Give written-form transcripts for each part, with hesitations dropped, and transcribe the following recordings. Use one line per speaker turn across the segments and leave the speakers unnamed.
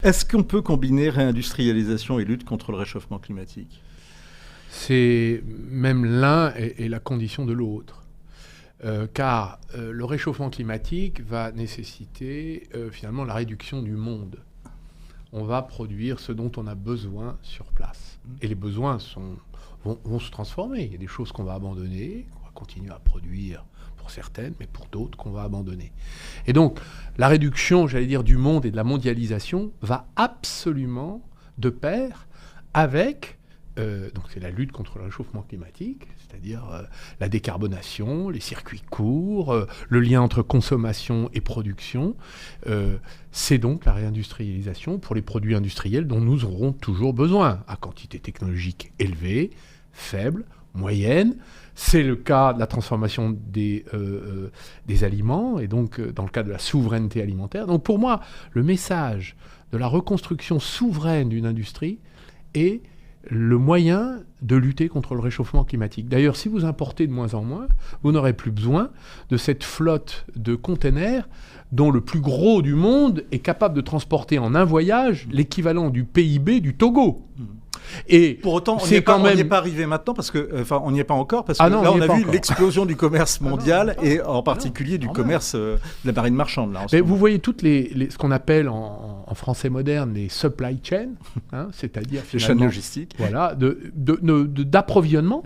Est-ce qu'on peut combiner réindustrialisation et lutte contre le réchauffement climatique ?
C'est même l'un est la condition de l'autre. Car le réchauffement climatique va nécessiter finalement la réduction du monde. On va produire ce dont on a besoin sur place. Et les besoins vont se transformer. Il y a des choses qu'on va abandonner, qu'on va continuer à produire pour certaines, mais pour d'autres qu'on va abandonner. Et donc, la réduction, j'allais dire, du monde et de la mondialisation va absolument de pair avec... donc c'est la lutte contre le réchauffement climatique, c'est-à-dire la décarbonation, les circuits courts, le lien entre consommation et production. C'est donc la réindustrialisation pour les produits industriels dont nous aurons toujours besoin, à quantité technologique élevée, faible, moyenne. C'est le cas de la transformation des aliments, et donc dans le cas de la souveraineté alimentaire. Donc pour moi, le message de la reconstruction souveraine d'une industrie est le moyen de lutter contre le réchauffement climatique. D'ailleurs, si vous importez de moins en moins, vous n'aurez plus besoin de cette flotte de containers dont le plus gros du monde est capable de transporter en un voyage l'équivalent du PIB du Togo.
Et pour autant, on n'y est pas arrivé maintenant, parce que, on n'y est pas encore, parce que là, on a vu l'explosion du commerce mondial, et en particulier du commerce de la marine marchande. Là,
vous voyez toutes ce qu'on appelle en français moderne les supply chains, c'est-à-dire
les chaînes logistiques,
voilà, d'approvisionnement,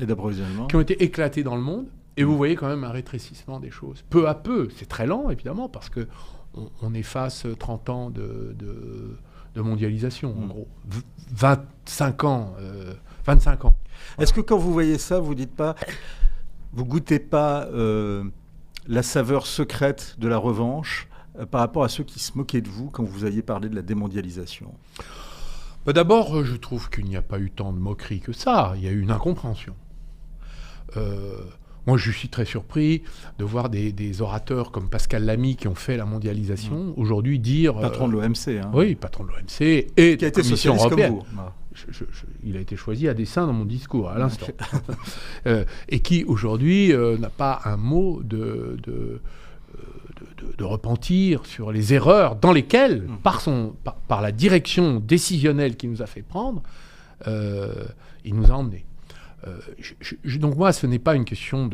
qui ont été éclatées dans le monde. Et vous voyez quand même un rétrécissement des choses. Peu à peu, c'est très lent, évidemment, parce qu'on efface 30 ans de mondialisation, en gros. 25 ans.
Est-ce que quand vous voyez ça, vous goûtez pas la saveur secrète de la revanche par rapport à ceux qui se moquaient de vous quand vous aviez parlé de la démondialisation ?
D'abord, je trouve qu'il n'y a pas eu tant de moquerie que ça. Il y a eu une incompréhension. Moi, je suis très surpris de voir des orateurs comme Pascal Lamy qui ont fait la mondialisation aujourd'hui dire...
Patron de l'OMC.
Oui, patron de l'OMC et
qui a été socialiste
européenne.
Comme vous.
Il a été choisi à dessein dans mon discours, à l'instant. Et qui, aujourd'hui, n'a pas un mot de repentir sur les erreurs dans lesquelles, par la direction décisionnelle qu'il nous a fait prendre, il nous a emmenés. Donc moi, ce n'est pas une question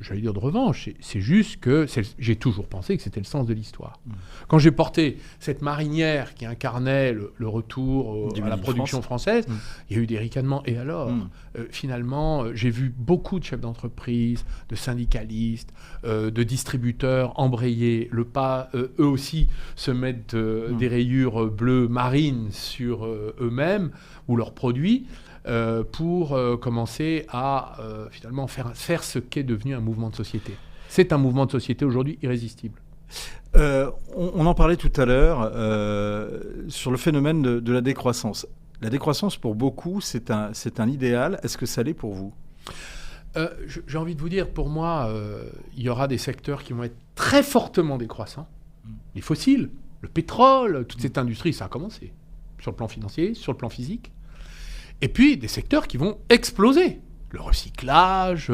j'allais dire de revanche, c'est juste que j'ai toujours pensé que c'était le sens de l'histoire. Quand j'ai porté cette marinière qui incarnait le retour à la production française, il y a eu des ricanements. Et alors, finalement, j'ai vu beaucoup de chefs d'entreprise, de syndicalistes, de distributeurs embrayer le pas, eux aussi se mettent des rayures bleues marines sur eux-mêmes ou leurs produits. Pour commencer à finalement faire ce qu'est devenu un mouvement de société. C'est un mouvement de société aujourd'hui irrésistible.
On en parlait tout à l'heure sur le phénomène de la décroissance. La décroissance, pour beaucoup, c'est un idéal. Est-ce que ça l'est pour vous ?
J'ai envie de vous dire, pour moi, il y aura des secteurs qui vont être très fortement décroissants. Les fossiles, le pétrole, toute cette industrie, ça a commencé. Sur le plan financier, sur le plan physique. Et puis, des secteurs qui vont exploser. Le recyclage,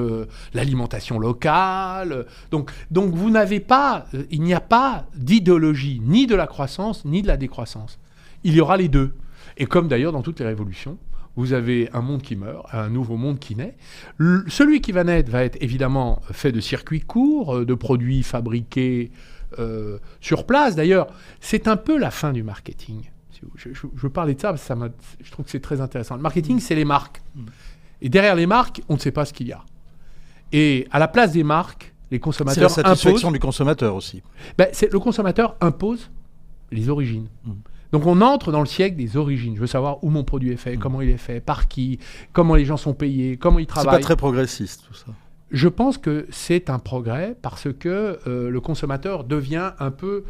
l'alimentation locale. Donc vous n'avez pas... il n'y a pas d'idéologie ni de la croissance, ni de la décroissance. Il y aura les deux. Et comme d'ailleurs dans toutes les révolutions, vous avez un monde qui meurt, un nouveau monde qui naît. Celui qui va naître va être évidemment fait de circuits courts, de produits fabriqués sur place. D'ailleurs, c'est un peu la fin du marketing. Je parlais de ça parce que je trouve que c'est très intéressant. Le marketing, c'est les marques. Et derrière les marques, on ne sait pas ce qu'il y a. Et à la place des marques, les consommateurs imposent...
C'est la satisfaction du consommateur aussi.
Le consommateur impose les origines. Donc on entre dans le siècle des origines. Je veux savoir où mon produit est fait, comment il est fait, par qui, comment les gens sont payés, comment ils travaillent.
C'est pas très progressiste tout ça.
Je pense que c'est un progrès parce que le consommateur devient un peu...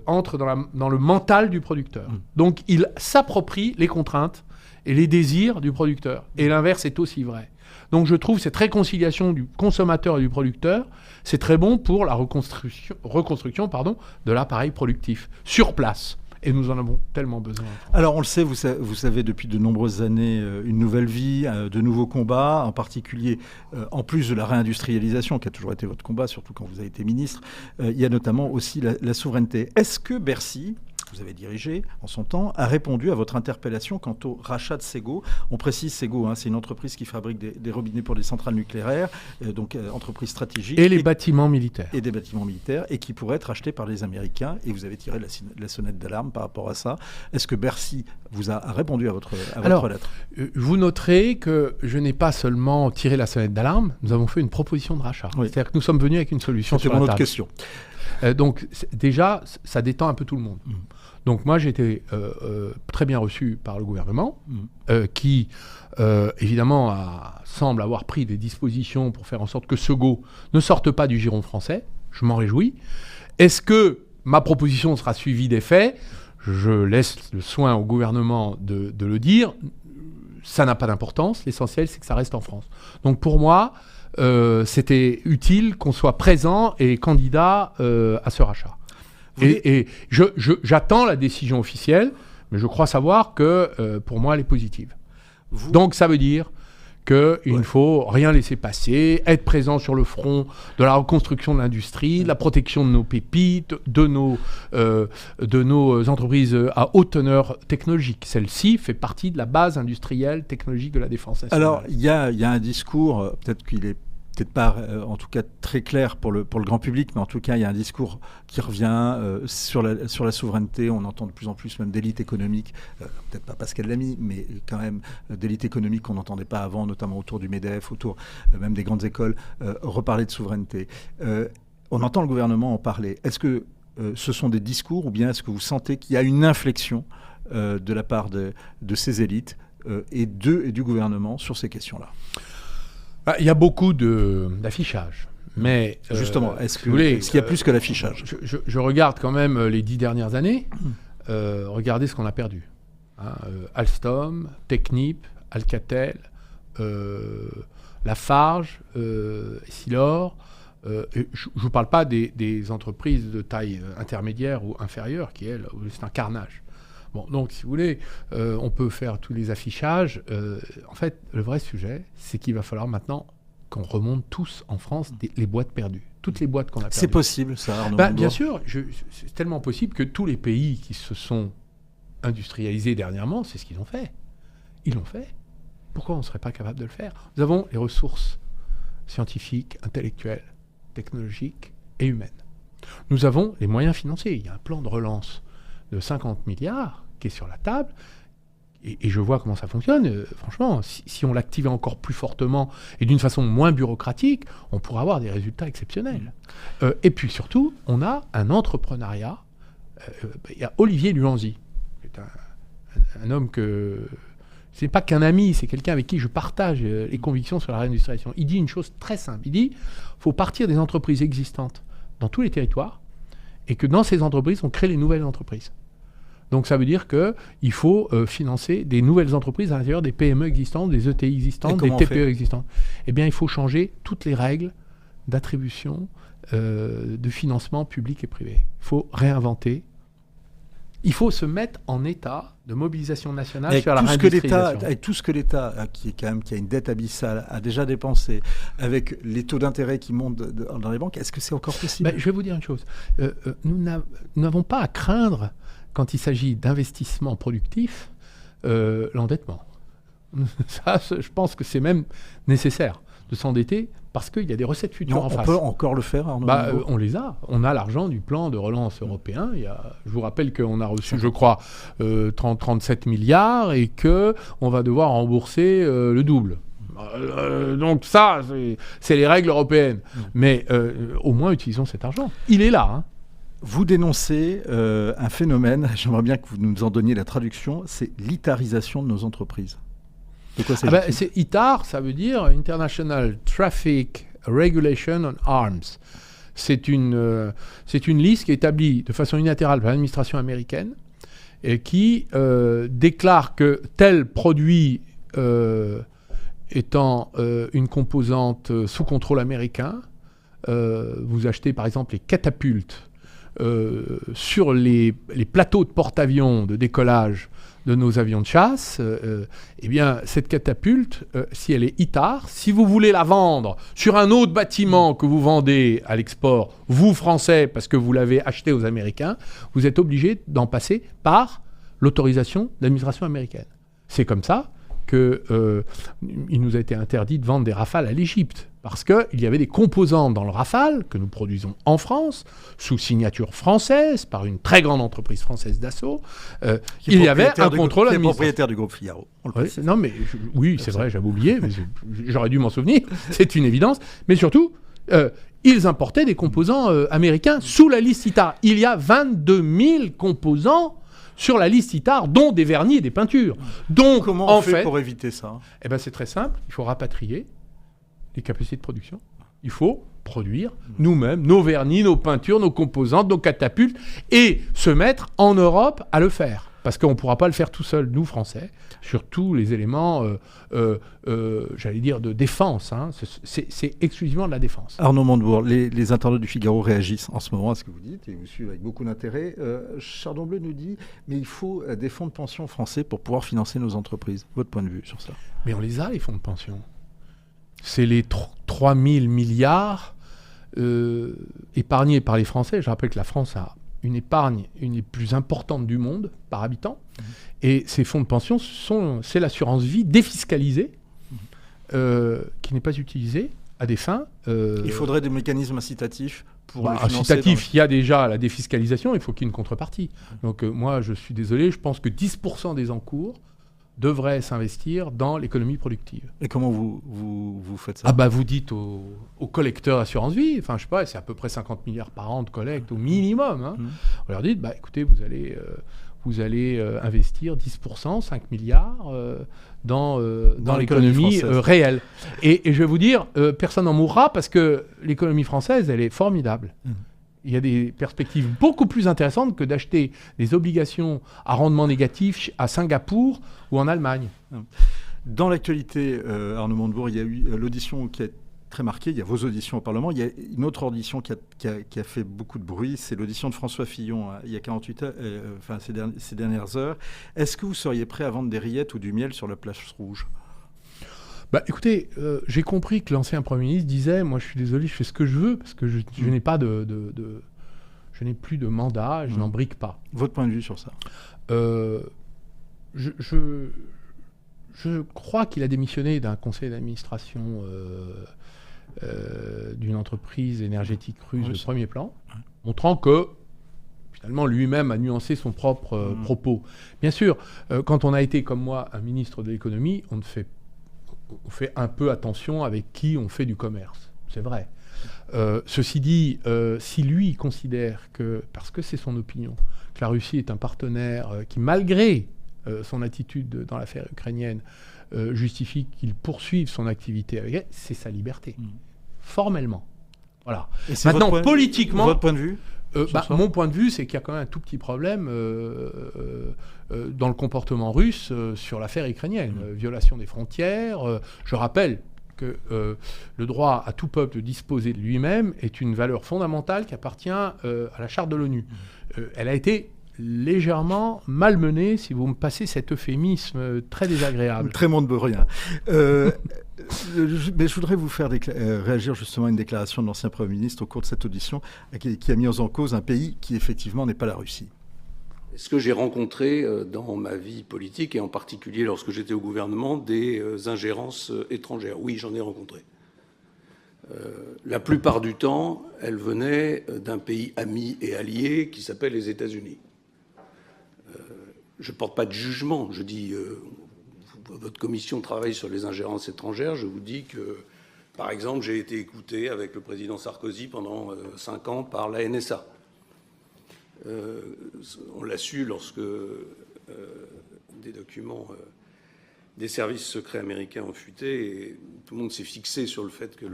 entre dans le mental du producteur. Donc, il s'approprie les contraintes et les désirs du producteur. Et l'inverse est aussi vrai. Donc, je trouve cette réconciliation du consommateur et du producteur, c'est très bon pour la reconstruction de l'appareil productif, sur place. Et nous en avons tellement besoin.
Alors, on le sait, vous savez depuis de nombreuses années une nouvelle vie, de nouveaux combats, en particulier, en plus de la réindustrialisation, qui a toujours été votre combat, surtout quand vous avez été ministre, il y a notamment aussi la souveraineté. Est-ce que Bercy vous avez dirigé en son temps, a répondu à votre interpellation quant au rachat de Segault. On précise Segault, c'est une entreprise qui fabrique des robinets pour des centrales nucléaires, donc entreprise stratégique.
Et les bâtiments militaires.
Et des bâtiments militaires, et qui pourrait être acheté par les Américains. Et vous avez tiré la sonnette d'alarme par rapport à ça. Est-ce que Bercy vous a répondu à votre lettre ?
Vous noterez que je n'ai pas seulement tiré la sonnette d'alarme, nous avons fait une proposition de rachat.
Oui.
C'est-à-dire que nous sommes venus avec une solution sur la table.
C'est mon autre question.
Donc déjà, ça détend un peu tout le monde. Donc moi, j'ai été très bien reçu par le gouvernement, qui évidemment semble avoir pris des dispositions pour faire en sorte que Segault ne sorte pas du giron français. Je m'en réjouis. Est-ce que ma proposition sera suivie des faits ? Je laisse le soin au gouvernement de le dire. Ça n'a pas d'importance. L'essentiel, c'est que ça reste en France. Donc pour moi, c'était utile qu'on soit présent et candidat à ce rachat. Et j'attends la décision officielle, mais je crois savoir que pour moi, elle est positive. Donc ça veut dire qu'il ne faut rien laisser passer, être présent sur le front de la reconstruction de l'industrie, de la protection de nos pépites, de nos entreprises à haute teneur technologique. Celle-ci fait partie de la base industrielle technologique de la défense nationale.
Alors, il y a un discours, peut-être qu'il est peut-être pas en tout cas très clair pour le grand public, mais en tout cas il y a un discours qui revient sur la souveraineté. On entend de plus en plus même d'élite économique, peut-être pas Pascal Lamy, mais quand même d'élite économique qu'on n'entendait pas avant, notamment autour du MEDEF, autour même des grandes écoles, reparler de souveraineté. On entend le gouvernement en parler. Est-ce que ce sont des discours, ou bien est-ce que vous sentez qu'il y a une inflexion de la part de ces élites et du gouvernement sur ces questions-là ?
Il y a beaucoup d'affichage. Mais
justement, est-ce qu'il y a plus que l'affichage ?
Je regarde quand même les 10 dernières années. Regardez ce qu'on a perdu. Alstom, Technip, Alcatel, Lafarge, Essilor. Je ne vous parle pas des entreprises de taille intermédiaire ou inférieure, qui, elles, c'est un carnage. Bon, donc, si vous voulez, on peut faire tous les affichages. En fait, le vrai sujet, c'est qu'il va falloir maintenant qu'on remonte tous en France les boîtes perdues. Toutes les boîtes qu'on a perdues.
C'est possible, ça, Arnaud
Montebourg ? Bien sûr. C'est tellement possible que tous les pays qui se sont industrialisés dernièrement, c'est ce qu'ils ont fait. Ils l'ont fait. Pourquoi on ne serait pas capable de le faire ? Nous avons les ressources scientifiques, intellectuelles, technologiques et humaines. Nous avons les moyens financiers. Il y a un plan de relance de 50 milliards qui est sur la table, et je vois comment ça fonctionne. Franchement, si on l'activait encore plus fortement et d'une façon moins bureaucratique, on pourrait avoir des résultats exceptionnels. Et puis surtout, on a un entrepreneuriat. Il y a Olivier Luanzi, qui est un homme que... Ce n'est pas qu'un ami, c'est quelqu'un avec qui je partage les convictions sur la réindustrialisation. Il dit une chose très simple. Il dit qu'il faut partir des entreprises existantes dans tous les territoires, et que dans ces entreprises, on crée les nouvelles entreprises. Donc ça veut dire qu'il faut financer des nouvelles entreprises à l'intérieur des PME existantes, des ETI existantes, des TPE existantes. Eh bien, il faut changer toutes les règles d'attribution, de financement public et privé. Il faut réinventer. Il faut se mettre en état de mobilisation nationale sur la réindustrialisation.
Avec tout ce que l'État, qui a une dette abyssale, a déjà dépensé, avec les taux d'intérêt qui montent dans les banques, est-ce que c'est encore possible ?
Je vais vous dire une chose. Nous n'avons pas à craindre, quand il s'agit d'investissement productif, l'endettement. Ça, je pense que c'est même nécessaire de s'endetter parce qu'il y a des recettes futures en face.
On peut encore le faire, Arnaud ?
On les a. On a l'argent du plan de relance européen. Je vous rappelle qu'on a reçu, je crois, 37 milliards et qu'on va devoir rembourser le double. Donc ça, c'est les règles européennes. Mais au moins, utilisons cet argent. Il est là.
Vous dénoncez un phénomène, j'aimerais bien que vous nous en donniez la traduction, c'est l'itarisation de nos entreprises. De quoi s'agit-il ?
C'est ITAR, ça veut dire International Traffic Regulation on Arms. C'est une liste qui est établie de façon unilatérale par l'administration américaine et qui déclare que tel produit étant une composante sous contrôle américain, vous achetez par exemple les catapultes sur les plateaux de porte-avions de décollage de nos avions de chasse, eh bien, cette catapulte, si elle est ITAR, si vous voulez la vendre sur un autre bâtiment que vous vendez à l'export, vous, Français, parce que vous l'avez acheté aux Américains, vous êtes obligé d'en passer par l'autorisation de l'administration américaine. C'est comme ça qu'il nous a été interdit de vendre des Rafales à l'Égypte, parce qu'il y avait des composants dans le Rafale que nous produisons en France, sous signature française, par une très grande entreprise française d'assaut. Il y avait un contrôle administratif.
Qui est propriétaire du groupe Figaro.
Non, mais oui, c'est vrai, j'avais oublié, mais j'aurais dû m'en souvenir, c'est une évidence. Mais surtout, ils importaient des composants américains sous la liste ITAR. Il y a 22 000 composants sur la liste ITAR, dont des vernis et des peintures. Donc,
comment on fait pour éviter ça ?
Eh ben, c'est très simple. Il faut rapatrier les capacités de production. Il faut produire nous-mêmes nos vernis, nos peintures, nos composantes, nos catapultes, et se mettre en Europe à le faire. Parce qu'on ne pourra pas le faire tout seul, nous, Français, sur tous les éléments, j'allais dire, de défense. Hein. C'est exclusivement de la défense.
Arnaud Montebourg, les internautes du Figaro réagissent en ce moment à ce que vous dites et vous suivent avec beaucoup d'intérêt. Chardon Bleu nous dit « Mais il faut des fonds de pension français pour pouvoir financer nos entreprises. » Votre point de vue sur ça ?
Mais on les a, les fonds de pension. C'est les 3 000 milliards épargnés par les Français. Je rappelle que la France a une épargne, une des plus importantes du monde par habitant. Et ces fonds de pension, c'est l'assurance vie défiscalisée qui n'est pas utilisée à des fins...
il faudrait des mécanismes incitatifs pour le financer.
Incitatifs, il y a déjà la défiscalisation, il faut qu'il y ait une contrepartie. Donc moi, je suis désolé, je pense que 10% des encours devraient s'investir dans l'économie productive.
Et comment vous faites ça ?
Vous dites aux collecteurs d'assurance vie, enfin je sais pas, c'est à peu près 50 milliards par an de collecte au minimum. Hein. On leur dit, écoutez, vous allez investir 10%, 5 milliards dans l'économie réelle. Et je vais vous dire, personne n'en mourra parce que l'économie française, elle est formidable. Il y a des perspectives beaucoup plus intéressantes que d'acheter des obligations à rendement négatif à Singapour ou en Allemagne.
Dans l'actualité, Arnaud Montebourg, il y a eu l'audition qui est très marquée. Il y a vos auditions au Parlement. Il y a une autre audition qui a fait beaucoup de bruit. C'est l'audition de François Fillon il y a 48 heures, ces dernières heures. Est-ce que vous seriez prêt à vendre des rillettes ou du miel sur la place rouge ?
Écoutez, j'ai compris que l'ancien Premier ministre disait « Moi, je suis désolé, je fais ce que je veux parce que je n'ai pas je n'ai plus de mandat, je n'en brique pas. »
Votre point de vue sur ça ?
Je crois qu'il a démissionné d'un conseil d'administration d'une entreprise énergétique russe de premier plan, montrant que finalement lui-même a nuancé son propre propos. Bien sûr, quand on a été comme moi un ministre de l'économie, on fait un peu attention avec qui on fait du commerce. C'est vrai. Ceci dit, si lui considère que, parce que c'est son opinion, que la Russie est un partenaire qui, malgré son attitude dans l'affaire ukrainienne, justifie qu'il poursuive son activité avec elle, c'est sa liberté. Formellement. Voilà. Maintenant, politiquement...
Votre point de vue ?
Mon point de vue, c'est qu'il y a quand même un tout petit problème dans le comportement russe sur l'affaire ukrainienne. Violation des frontières. Je rappelle que le droit à tout peuple de disposer de lui-même est une valeur fondamentale qui appartient à la Charte de l'ONU. Elle a été légèrement malmenée, si vous me passez cet euphémisme très désagréable.
Très montebourgien. Mais je voudrais vous faire réagir justement à une déclaration de l'ancien Premier ministre au cours de cette audition qui a mis en cause un pays qui effectivement n'est pas la Russie.
Ce que j'ai rencontré dans ma vie politique, et en particulier lorsque j'étais au gouvernement, des ingérences étrangères. Oui, j'en ai rencontré. La plupart du temps, elles venaient d'un pays ami et allié qui s'appelle les États-Unis. Je ne porte pas de jugement. Je dis, votre commission travaille sur les ingérences étrangères. Je vous dis que, par exemple, j'ai été écouté avec le président Sarkozy pendant 5 ans par la NSA. On l'a su lorsque des documents des services secrets américains ont fuité et tout le monde s'est fixé sur le fait que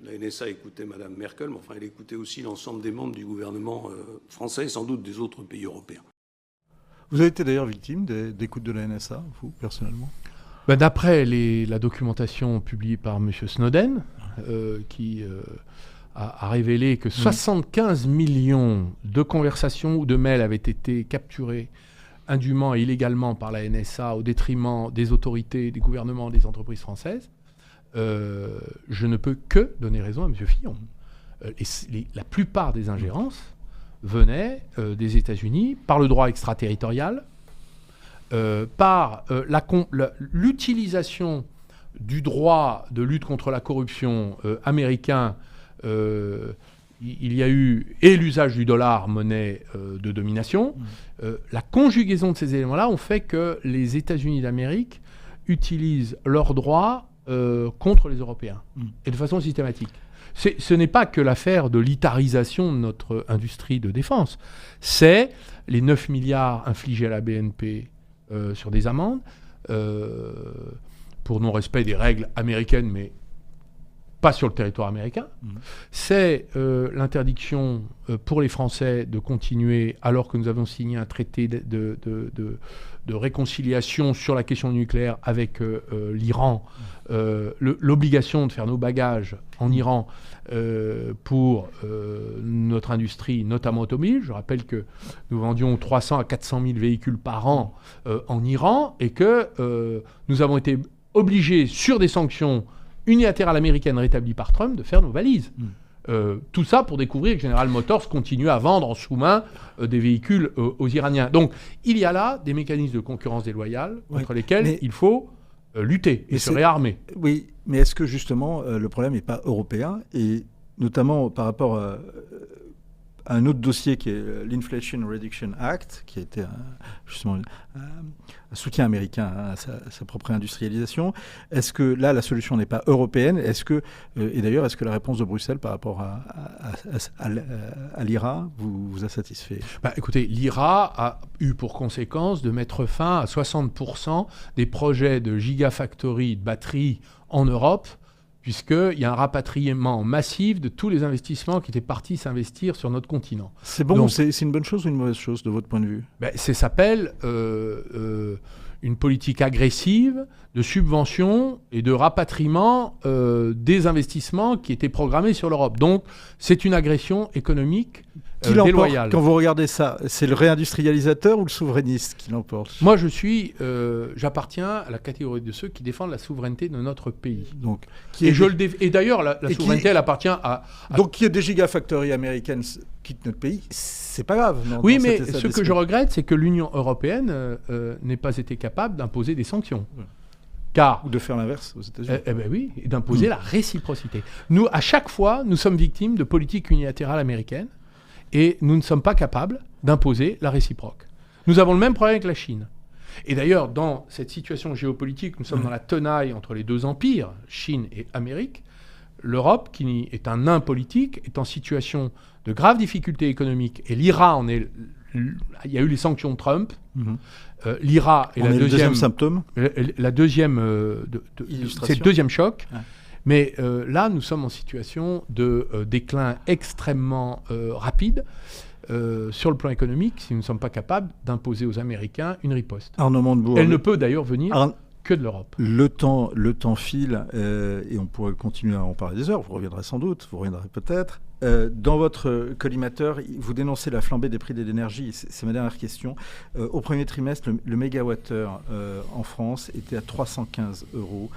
la NSA écoutait Mme Merkel, mais enfin elle écoutait aussi l'ensemble des membres du gouvernement français et sans doute des autres pays européens.
Vous avez été d'ailleurs victime d'écoutes de la NSA, vous, personnellement ?
D'après la documentation publiée par M. Snowden, qui a révélé que 75 millions de conversations ou de mails avaient été capturés indûment et illégalement par la NSA au détriment des autorités, des gouvernements, des entreprises françaises, je ne peux que donner raison à M. Fillon. La plupart des ingérences venaient des États-Unis par le droit extraterritorial, par l'utilisation du droit de lutte contre la corruption américain. Il y a eu et l'usage du dollar, monnaie de domination. La conjugaison de ces éléments-là ont fait que les États-Unis d'Amérique utilisent leurs droits contre les Européens, et de façon systématique. Ce n'est pas que l'affaire de l'itarisation de notre industrie de défense. C'est les 9 milliards infligés à la BNP sur des amendes pour non-respect des règles américaines, mais pas sur le territoire américain. C'est l'interdiction pour les Français de continuer, alors que nous avons signé un traité de réconciliation sur la question nucléaire avec l'Iran, l'obligation de faire nos bagages en Iran pour notre industrie, notamment automobile. Je rappelle que nous vendions 300 à 400 000 véhicules par an en Iran et que nous avons été obligés, sur des sanctions unilatérales américaines rétablies par Trump, de faire nos valises. Tout ça pour découvrir que General Motors continue à vendre en sous-main des véhicules aux Iraniens. Donc il y a là des mécanismes de concurrence déloyale contre lesquels il faut lutter et se réarmer.
Oui, mais est-ce que justement le problème n'est pas européen, et notamment par rapport à un autre dossier qui est l'Inflation Reduction Act, qui a été justement un soutien américain à sa propre industrialisation. Est-ce que là, la solution n'est pas européenne ? Et d'ailleurs, est-ce que la réponse de Bruxelles par rapport à l'IRA vous a satisfait ?
Écoutez, l'IRA a eu pour conséquence de mettre fin à 60% des projets de gigafactory de batteries en Europe, puisqu'il y a un rapatriement massif de tous les investissements qui étaient partis s'investir sur notre continent.
C'est bon, c'est une bonne chose ou une mauvaise chose de votre point de vue ?
Ça s'appelle une politique agressive de subvention et de rapatriement des investissements qui étaient programmés sur l'Europe. Donc, c'est une agression économique déloyale.
Quand vous regardez ça, c'est le réindustrialisateur ou le souverainiste qui l'emporte ?
Moi, j'appartiens à la catégorie de ceux qui défendent la souveraineté de notre pays.
Donc,
et d'ailleurs, la souveraineté, elle appartient à...
Donc, qu'il y ait des gigafactories américaines quittent notre pays, c'est pas grave.
Oui, mais ce que je regrette, c'est que l'Union européenne n'ait pas été capable d'imposer des sanctions.
Ou de faire l'inverse aux États-Unis.
Oui, et d'imposer la réciprocité. Nous, à chaque fois, nous sommes victimes de politiques unilatérales américaines, et nous ne sommes pas capables d'imposer la réciproque. Nous avons le même problème avec la Chine. Et d'ailleurs, dans cette situation géopolitique, nous sommes dans la tenaille entre les deux empires, Chine et Amérique. L'Europe, qui est un nain politique, est en situation de graves difficultés économiques. Et l'IRA il y a eu les sanctions de Trump. L'IRA est le deuxième symptôme. C'est le deuxième choc. Ouais. Mais là, nous sommes en situation de déclin extrêmement rapide sur le plan économique, si nous ne sommes pas capables d'imposer aux Américains une riposte.
Arnaud Montebourg.
Elle ne peut d'ailleurs venir que de l'Europe.
Le temps file, et on pourrait continuer à en parler des heures. Vous reviendrez sans doute, vous reviendrez peut-être. Dans votre collimateur, vous dénoncez la flambée des prix de l'énergie. C'est ma dernière question. Au premier trimestre, le mégawattheure en France était à 315 €,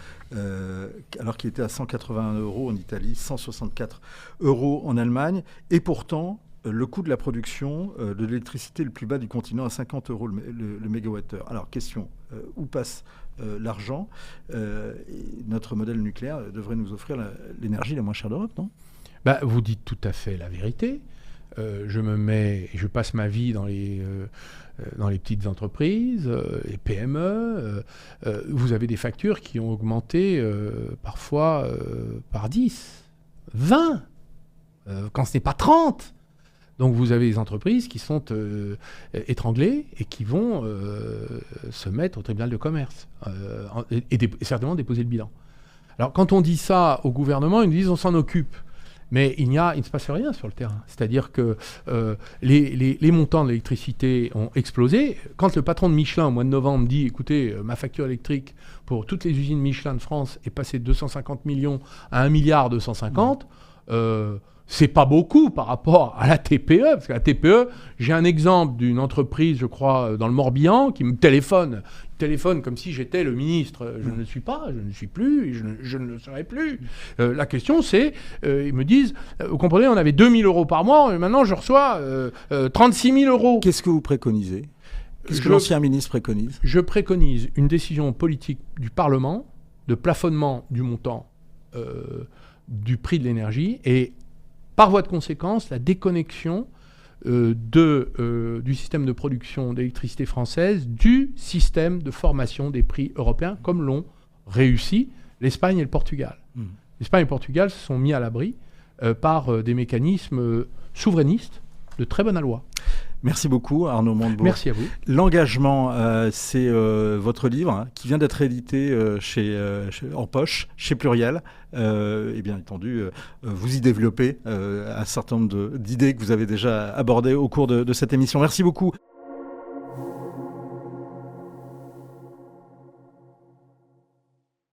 alors qu'il était à 181 € en Italie, 164 € en Allemagne. Et pourtant, le coût de la production de l'électricité le plus bas du continent à 50 € le mégawattheure. Alors, question, où passe l'argent ? Notre modèle nucléaire devrait nous offrir l'énergie la moins chère d'Europe, non ?
Vous dites tout à fait la vérité. Je passe ma vie dans les petites entreprises, les PME. Vous avez des factures qui ont augmenté parfois par 10, 20, quand ce n'est pas 30. Donc vous avez des entreprises qui sont étranglées et qui vont se mettre au tribunal de commerce et certainement déposer le bilan. Alors quand on dit ça au gouvernement, ils nous disent on s'en occupe. Mais il ne se passe rien sur le terrain. C'est-à-dire que les montants de l'électricité ont explosé. Quand le patron de Michelin, au mois de novembre, dit « Écoutez, ma facture électrique pour toutes les usines Michelin de France est passée de 250 millions à 1,250 milliard », C'est pas beaucoup par rapport à la TPE, parce que la TPE, j'ai un exemple d'une entreprise, je crois, dans le Morbihan, qui me téléphone comme si j'étais le ministre. Je ne le suis pas, je ne le suis plus, et je ne le serai plus. La question, c'est, ils me disent, vous comprenez, on avait 2 000 euros par mois, et maintenant je reçois 36 000 euros.
Qu'est-ce que vous préconisez ? Qu'est-ce que l'ancien ministre préconise ?
Je préconise une décision politique du Parlement de plafonnement du montant du prix de l'énergie et, par voie de conséquence, la déconnexion du système de production d'électricité française du système de formation des prix européens, comme l'ont réussi l'Espagne et le Portugal. L'Espagne et le Portugal se sont mis à l'abri par des mécanismes souverainistes de très bonne aloi.
Merci beaucoup, Arnaud Montebourg.
Merci à vous.
L'engagement, c'est votre livre hein, qui vient d'être édité en poche, chez Pluriel. Et bien entendu, vous y développez un certain nombre d'idées que vous avez déjà abordées au cours de cette émission. Merci beaucoup.